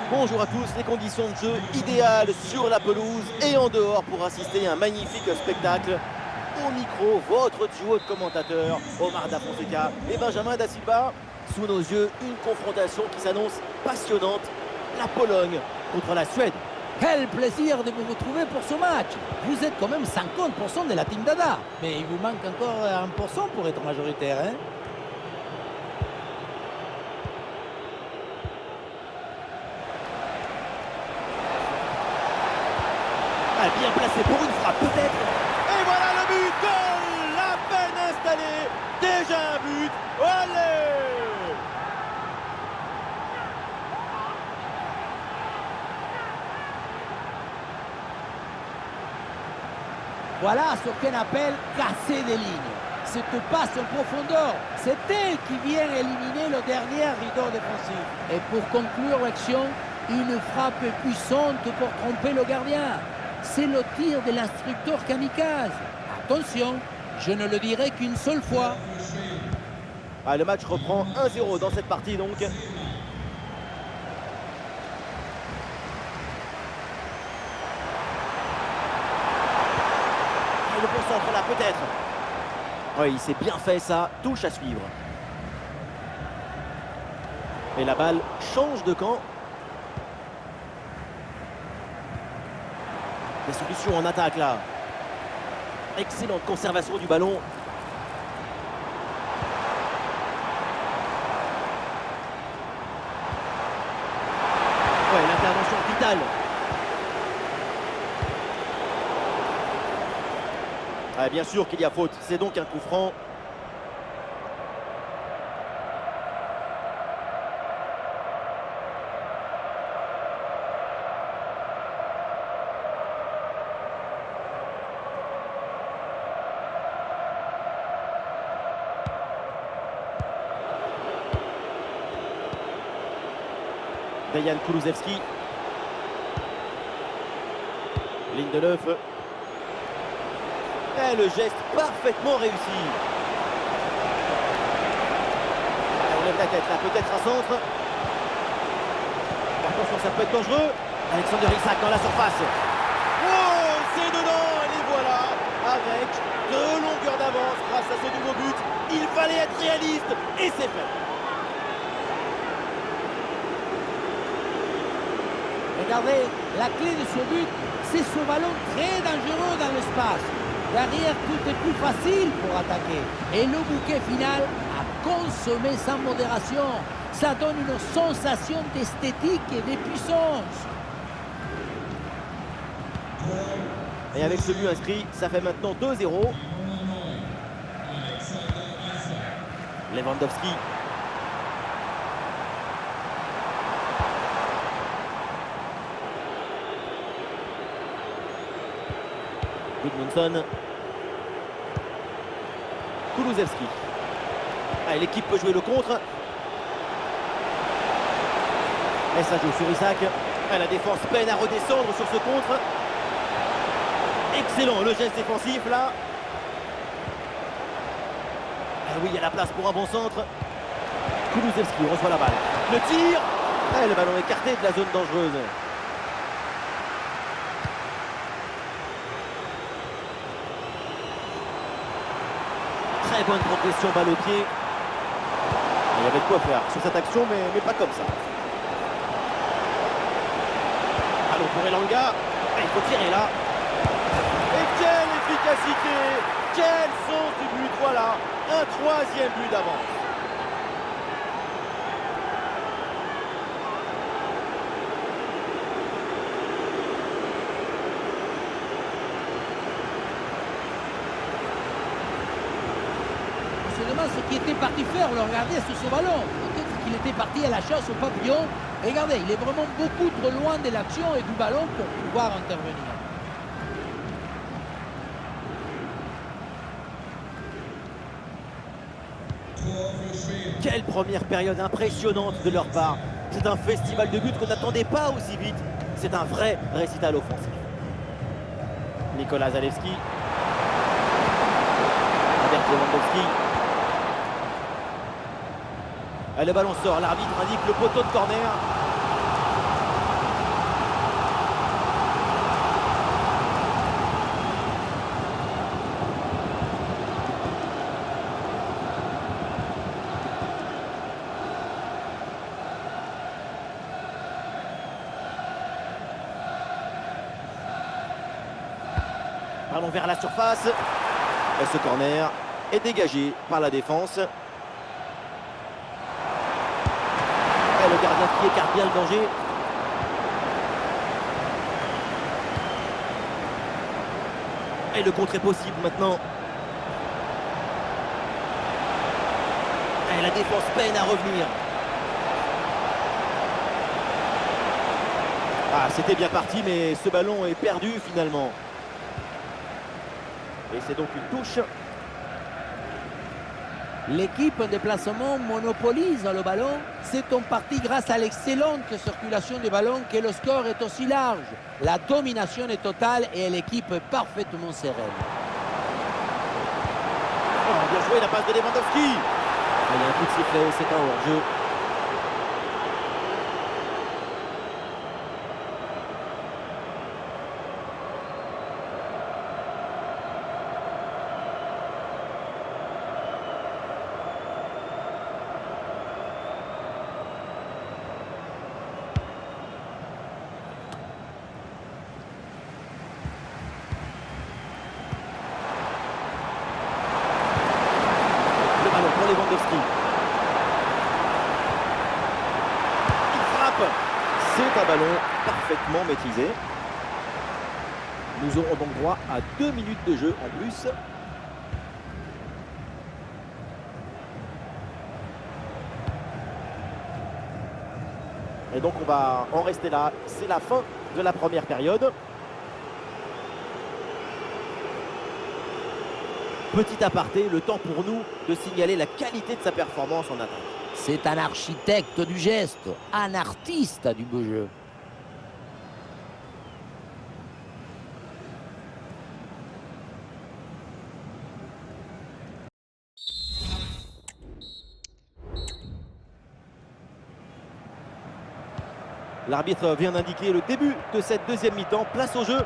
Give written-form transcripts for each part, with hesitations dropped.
Bonjour à tous, les conditions de jeu idéales sur la pelouse et en dehors pour assister à un magnifique spectacle. Au micro, votre duo de commentateurs, Omar Da Fonseca et Benjamin Da Silva. Sous nos yeux, une confrontation qui s'annonce passionnante. La Pologne contre la Suède. Quel plaisir de vous retrouver pour ce match. Vous êtes quand même 50% de la Team Dada. Mais il vous manque encore 1% pour être majoritaire, hein? Ah, bien placé pour une frappe peut-être. Et voilà le but. Goal. La peine installée. Déjà un but. Allez. Voilà ce qu'on appelle casser des lignes. Cette passe en profondeur, c'est elle qui vient éliminer le dernier rideau défensif. Et pour conclure l'action, une frappe puissante pour tromper le gardien. C'est le tir de l'instructeur kamikaze. Attention, je ne le dirai qu'une seule fois. Ah, le match reprend 1-0 dans cette partie donc. Le bon centre là peut-être. Oui, il s'est bien fait ça, touche à suivre. Et la balle change de camp. Des solutions en attaque là. Excellente conservation du ballon. Ouais, l'intervention vitale. Ah, bien sûr qu'il y a faute, c'est donc un coup franc. Dejan Kulusevski. Lindelöf. Et le geste parfaitement réussi. On lève la tête là, peut-être un centre. Attention, ça peut être dangereux. Alexander Isak dans la surface. Oh, c'est dedans, et les voilà. Avec 2 longueurs d'avance grâce à ce nouveau but. Il fallait être réaliste et c'est fait. Regardez, la clé de ce but, c'est ce ballon très dangereux dans l'espace. Derrière, tout est plus facile pour attaquer. Et le bouquet final a consommé sans modération. Ça donne une sensation d'esthétique et de puissance. Et avec ce but inscrit, ça fait maintenant 2-0. Lewandowski. Gudmundsson. Kulusevski. Ah, l'équipe peut jouer le contre. Et ça joue sur Isak. Ah, la défense peine à redescendre sur ce contre. Excellent le geste défensif là. Ah oui, il y a la place pour un bon centre. Kulusevski reçoit la balle. Le tir. Ah, le ballon écarté de la zone dangereuse. Très bonne progression, balle au pied. Il y avait de quoi faire sur cette action, mais pas comme ça. Allons pour Elanga. Il faut tirer là. Et quelle efficacité! Quel sens du but! Voilà, un 3e but d'avance. On se demande ce qui était parti faire, le regarder sur ce ballon. Peut-être qu'il était parti à la chasse au papillon. Regardez, il est vraiment beaucoup trop loin de l'action et du ballon pour pouvoir intervenir. Quelle première période impressionnante de leur part. C'est un festival de buts qu'on n'attendait pas aussi vite. C'est un vrai récital offensif. Nicolas Zalewski. Robert Lewandowski. Le ballon sort, l'arbitre indique le poteau de corner. Ballon vers la surface. Et ce corner est dégagé par la défense. Et le gardien qui écarte bien le danger. Et le contre est possible maintenant. Et la défense peine à revenir. Ah, c'était bien parti, mais ce ballon est perdu finalement. Et c'est donc une touche. L'équipe en déplacement monopolise le ballon. C'est en partie grâce à l'excellente circulation du ballon que le score est aussi large. La domination est totale et l'équipe est parfaitement sereine. Oh, bien joué la passe de Lewandowski. Ah, il y a un coup de sifflet, c'est un hors-jeu. Lewandowski. Il frappe. C'est un ballon parfaitement maîtrisé. Nous aurons donc droit à 2 minutes de jeu en plus. Et donc on va en rester là. C'est la fin de la première période. Petit aparté, le temps pour nous de signaler la qualité de sa performance en attaque. C'est un architecte du geste, un artiste du beau jeu. L'arbitre vient d'indiquer le début de cette deuxième mi-temps. Place au jeu.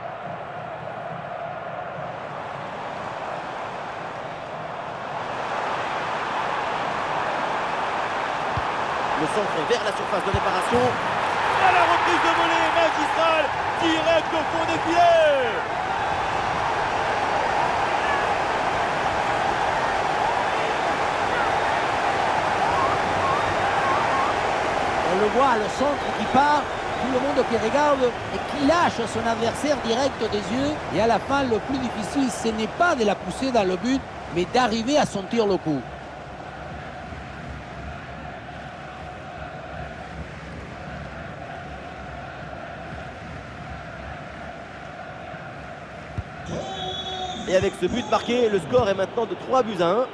Le centre vers la surface de réparation. À la reprise de volée magistrale, direct au fond des filets. On le voit, le centre qui part, tout le monde qui regarde et qui lâche son adversaire direct des yeux. Et à la fin, le plus difficile, ce n'est pas de la pousser dans le but, mais d'arriver à sentir le coup. Et avec ce but marqué, le score est maintenant de 3-1.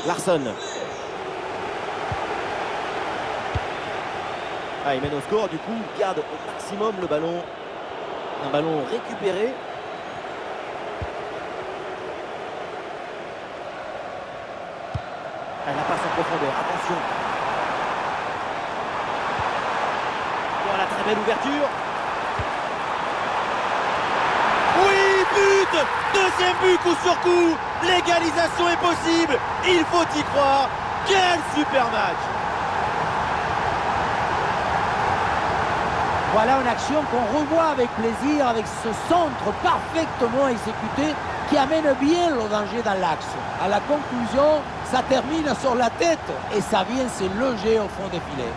Larsson. Ah, il mène au score, du coup, il garde au maximum le ballon. Un ballon récupéré. Elle la passe en profondeur, attention. Voilà, très belle ouverture. Oui, but! Deuxième but, coup sur coup. L'égalisation est possible. Il faut y croire. Quel super match! Voilà une action qu'on revoit avec plaisir, avec ce centre parfaitement exécuté qui amène bien le danger dans l'axe. À la conclusion, ça termine sur la tête et ça vient se loger au fond des filets.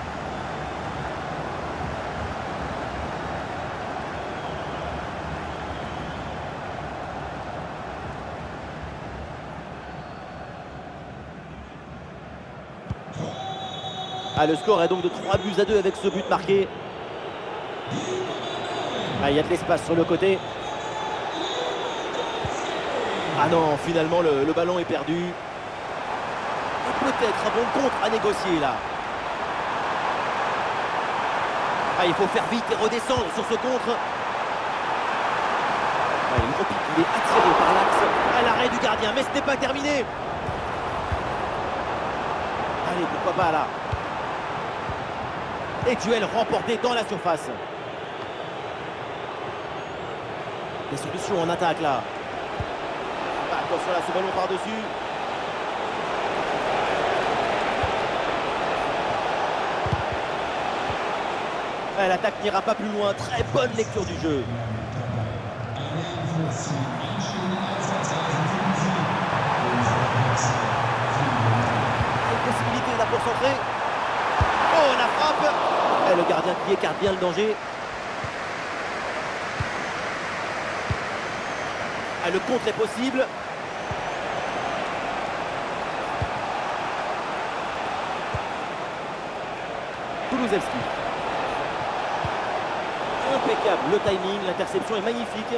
Ah, le score est donc de 3-2 avec ce but marqué. Ah, il y a de l'espace sur le côté. Ah non, finalement le ballon est perdu. Et peut-être un bon contre à négocier là. Ah, il faut faire vite et redescendre sur ce contre. Ah, il repique, il est attiré par l'axe. À l'arrêt du gardien, mais ce n'est pas terminé. Allez, pourquoi pas là. Et duel remporté dans la surface. Des solutions en attaque là. Attention là, ce ballon par-dessus. L'attaque n'ira pas plus loin. Très bonne lecture du jeu. Une possibilité là pour centrer. Oh, la frappe. Et le gardien qui écarte bien le danger. Ah, le contre est possible. Kulusevski. Impeccable le timing, l'interception est magnifique.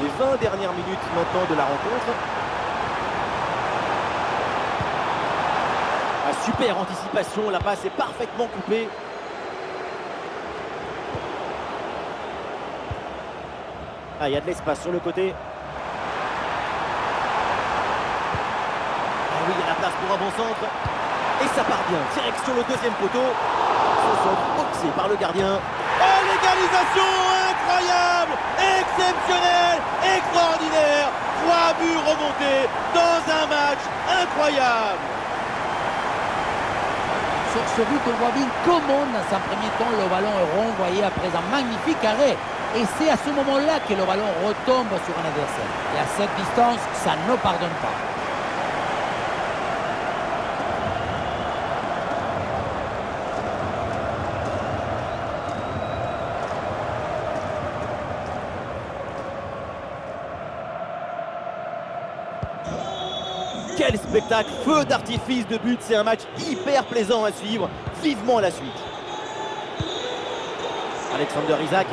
Les 20 dernières minutes maintenant de la rencontre. Ah, super anticipation, la passe est parfaitement coupée. Ah, il y a de l'espace sur le côté. Ah oui, il y a la place pour un bon centre. Et ça part bien. Direction le deuxième poteau. Ce centre boxé par le gardien. Oh, l'égalisation incroyable, exceptionnelle, extraordinaire. 3 buts remontés dans un match incroyable. Sur ce but, on voit bien comment, dans un premier temps, le ballon est renvoyé après un magnifique arrêt. Et c'est à ce moment-là que le ballon retombe sur un adversaire. Et à cette distance, ça ne pardonne pas. Quel spectacle, feu d'artifice de but, c'est un match hyper plaisant à suivre, vivement la suite. Alexander Isak.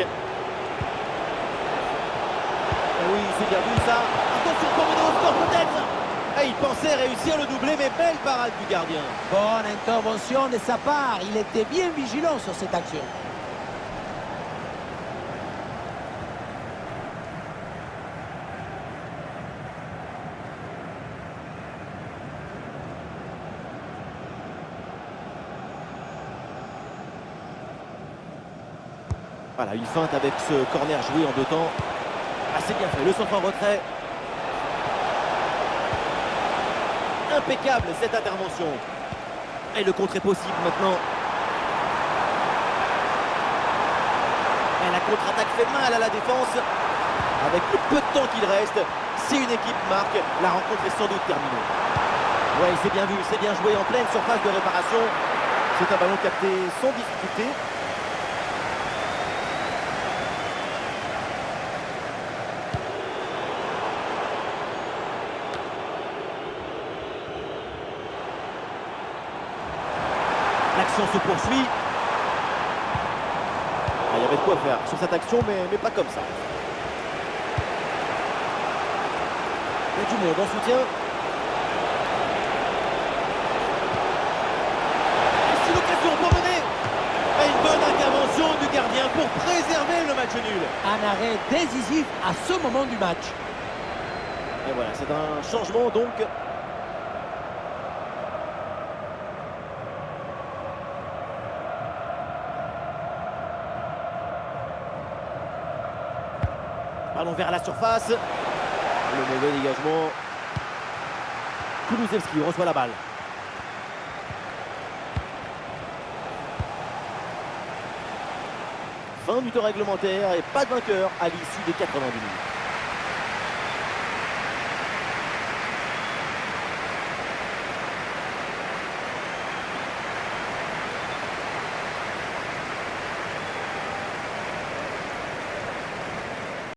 Oui, c'est bien vu ça. Attention pour mener au score peut-être. Et il pensait réussir le doublé, mais belle parade du gardien. Bonne intervention de sa part, il était bien vigilant sur cette action. Voilà, une feinte avec ce corner joué en 2 temps. Ah, c'est bien fait, le centre en retrait. Impeccable cette intervention. Et le contre est possible maintenant. Et la contre-attaque fait mal à la défense. Avec le peu de temps qu'il reste, si une équipe marque, la rencontre est sans doute terminée. Ouais, c'est bien vu, c'est bien joué en pleine surface de réparation. C'est un ballon capté sans difficulté. L'action se poursuit. Ah, il y avait de quoi faire sur cette action, mais pas comme ça. Il y a du monde en soutien. Ici l'occasion pour mener. Et une bonne intervention du gardien pour préserver le match nul. Un arrêt décisif à ce moment du match. Et voilà, c'est un changement donc. Ballon vers la surface. Le mauvais dégagement. Kulusevski reçoit la balle. Fin du temps réglementaire et pas de vainqueur à l'issue des 90 minutes.